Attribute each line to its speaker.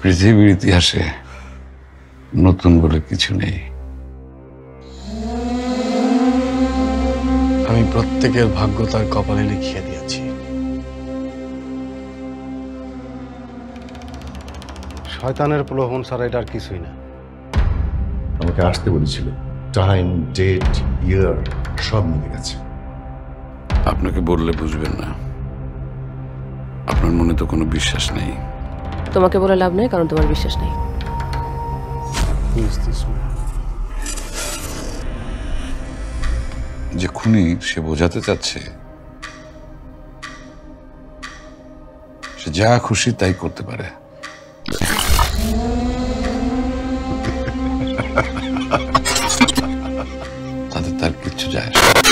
Speaker 1: পৃথিবীর ইতিহাসে নতুন বলে কিছু নেই।
Speaker 2: আমি প্রত্যেকের ভাগ্য তার কপালে লিখিয়ে দিয়েছি। শয়তানের প্রলোভন ছাড়া এটা আর কিছুই না।
Speaker 3: আমাকে আসতে বলেছিল, টাইম, ডেট, ইয়ার সব মিলে গেছে।
Speaker 1: আপনাকে বললে বুঝবেন না, আপনার মনে তো কোনো বিশ্বাস নেই।
Speaker 4: তোমাকে বলে লাভ নেই, কারণ তোমার বিশ্বাস নেই।
Speaker 1: যে খুনি সে বোঝাতে চাচ্ছে সে যা খুশি তাই করতে পারে। তাতে তার কিচ্ছু যায় আসে না।